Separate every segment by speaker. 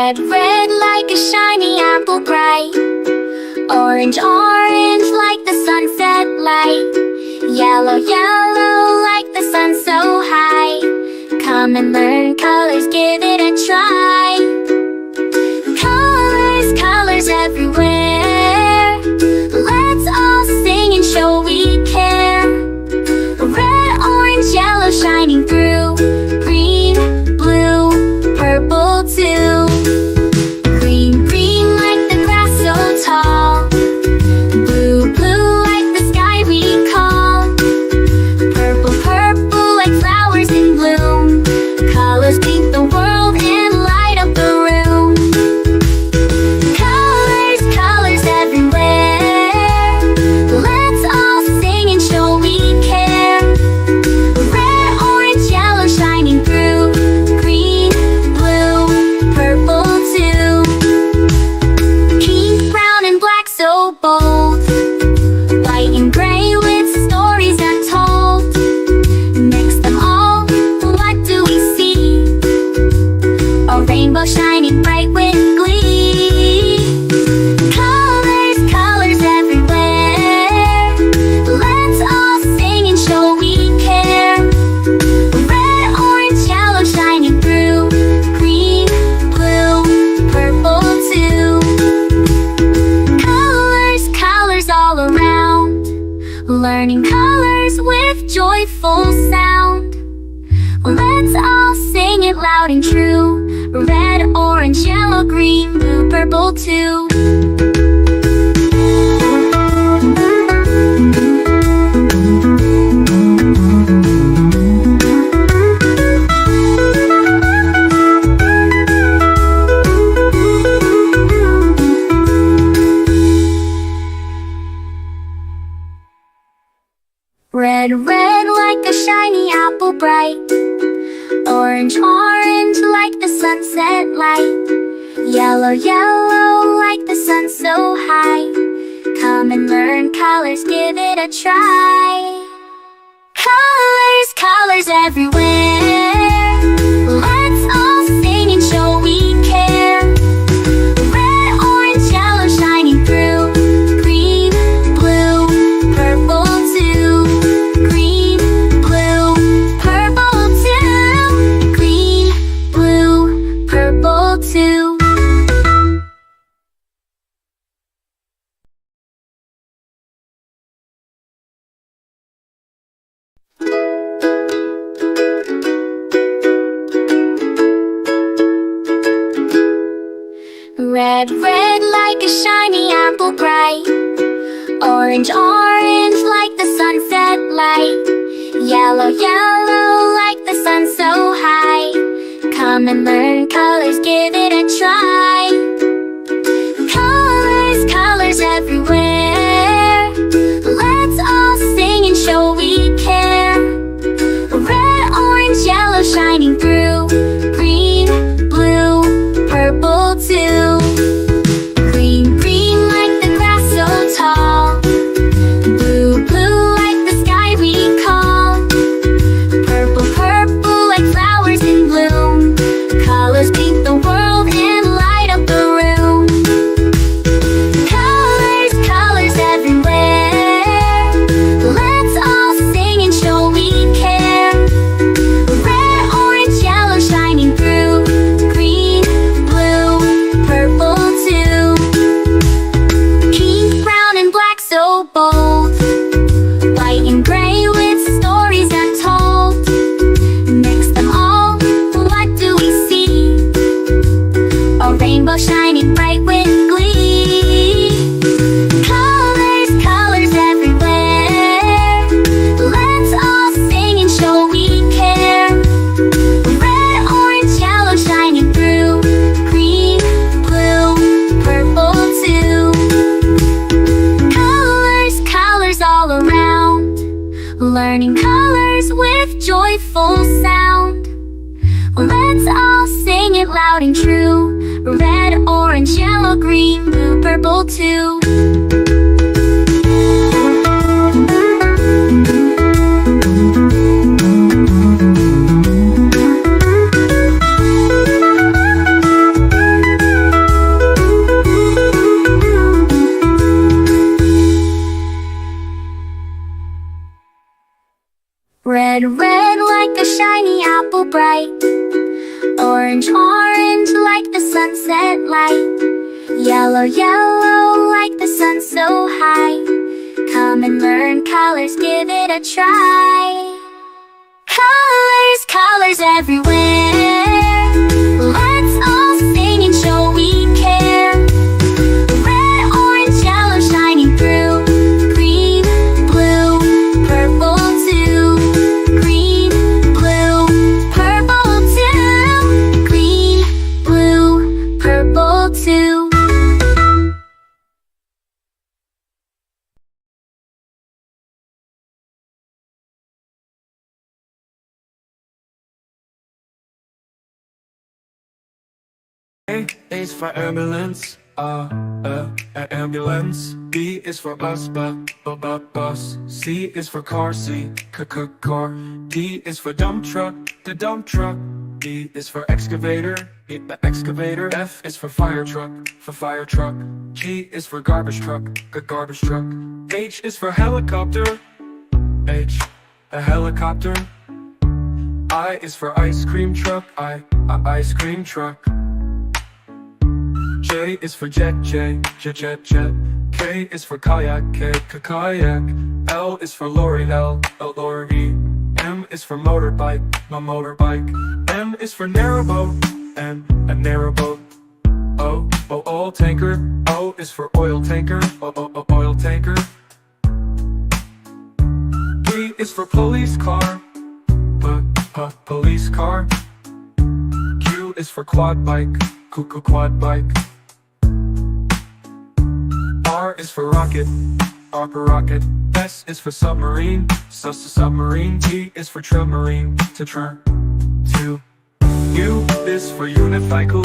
Speaker 1: Red, red like a shiny apple bright. Orange, orange like the sunset light. Yellow, yellow like the sun so high. Come and learn colors, give it a try. Colors, colors everywhere. Let's all sing and show we care. Red, orange, yellow shining through. Green, blue, purple too. Green, green like the grass so tall. Blue, blue like the sky we call. Purple, purple like flowers in bloom. Colors paint the world and light up the room. Colors, colors everywhere. Let's all sing and show we care. Red, orange, yellow shining through. Green, blue, purple too. Pink, brown and black so bold. White and gray with stories untold. Mix them all, what do we see? A rainbow shining bright with glee. Colors, colors everywhere. Let's all sing and show we care. Red, orange, yellow shining through. Green, blue, purple too. Colors, colors all around. Learning colors with joyful sound. Let's all sing it loud and true. Red, orange, yellow, green, blue, purple too. Red, red like a shiny apple bright. Orange, orange like the sunset light. Yellow, yellow like the sun so high. Come and learn colors, give it a try. Colors, colors everywhere. Let's all sing and show we care. Red, orange, yellow shining through. Green, blue, purple too. Green, blue, purple too. Green, blue, purple too. Red, red like a shiny apple bright. Orange, orange like the sunset light. Yellow, yellow like the sun so high. Come and learn colors, give it a try. Colors, colors everywhere. Let's all sing and show we care. Red, orange, yellow shining through. Green, blue, purple too. Green, green like the grass so tall. Blue, blue like the sky we call. Purple, purple like flowers in bloom. Colors paint the world and light up the room. Colors, colors everywhere. Let's all sing and show we care. Red, orange, yellow shining through. Green, blue, purple too. Pink, brown and black so bold. White and gray with stories untold. Mix them all, what do we see? A rainbow shining bright with glee. Colors, colors everywhere. Let's all sing and show we care. Red, orange, yellow shining through. Green, blue, purple too. Colors, colors all around. Learning colors with joyful sound. Let's all sing it loud and true. Red, orange, yellow, green, blue, purple too. Red, red like a shiny apple bright. Orange, orange like the sunset light. Yellow, yellow like the sun so high. Come and learn colors, give it a try. Colors, colors everywhere. Let's all sing and show we care. Red, orange, yellow shining through. Green, blue, purple too. Green, blue, purple too. Green, blue, purple too.
Speaker 2: A is for ambulance, ambulance. B is for bus, bus. C is for car, car. D is for dump truck, the dump truck. E is for excavator, the excavator. F is for fire truck, G is for garbage truck, garbage truck. H is for helicopter, a helicopter. I is for ice cream truck, ice cream truck. J is for jet, jet. K is for kayak, kayak. L is for lorry, lorry. M is for motorbike, motorbike. N is for narrowboat, a narrowboat. O, oil tanker. O is for oil tanker, oil tanker. P is for police car, police car. Q is for quad bike, quad bike. R is for rocket, rocket. S is for submarine, submarine. T is for submarine, to. U is for unicycle,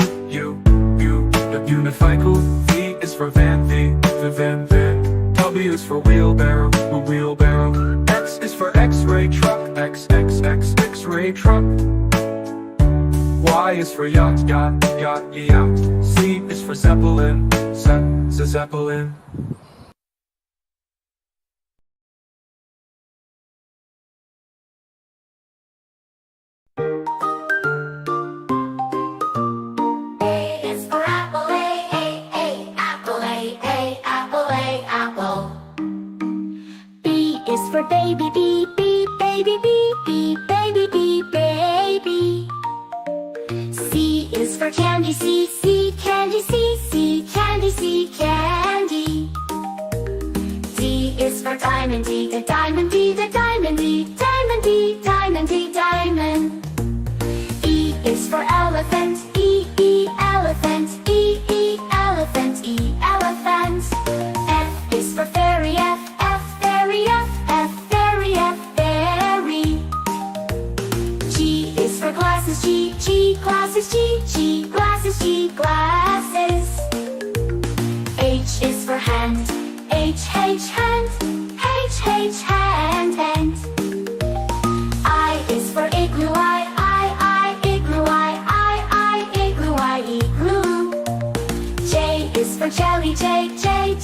Speaker 2: unicycle. V is for van, van. W is for wheelbarrow, wheelbarrow. X is for X-ray truck, X-ray truck. Y is for yacht, yacht. Z is for zeppelin, zeppelin.
Speaker 1: A is for apple, apple, apple. B is for baby, baby, baby. C is for candy, candy, candy. D is for diamond, the diamond, diamond. E is for elephant, elephant, elephant. F is for fairy, fairy. G is for glasses, glasses. H is for hand, hand. I is for igloo, igloo. J is for jelly, jelly.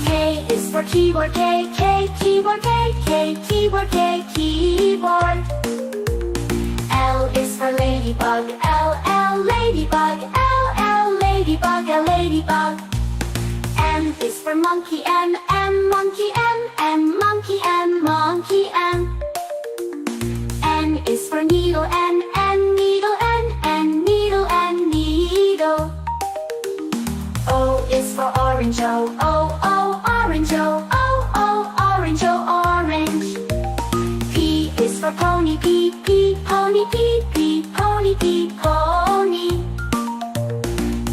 Speaker 1: K is for keyboard, keyboard. L is for ladybug, ladybug. M is for monkey, monkey. N is for needle, needle. O is for orange, orange. P is for pony, pony.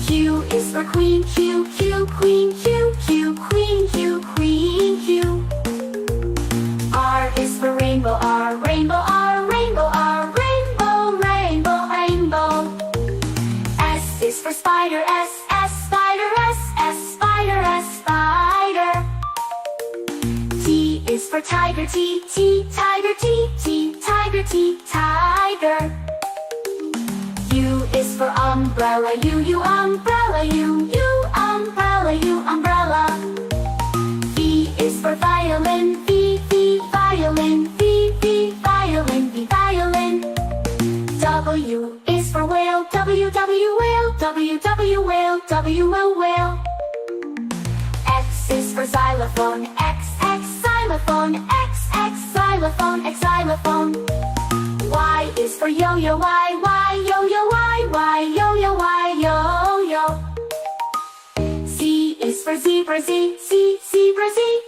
Speaker 1: Q is for queen, queen. R is for rainbow, rainbow. S is for spider, spider. T is for tiger, tiger. U is for umbrella, umbrella. V is W, whale. X is for xylophone, X xylophone, X xylophone, X xylophone. Y is for yo-yo, Y yo-yo, Y yo-yo, Y yo-yo. Z is for zebra, Z zebra, Z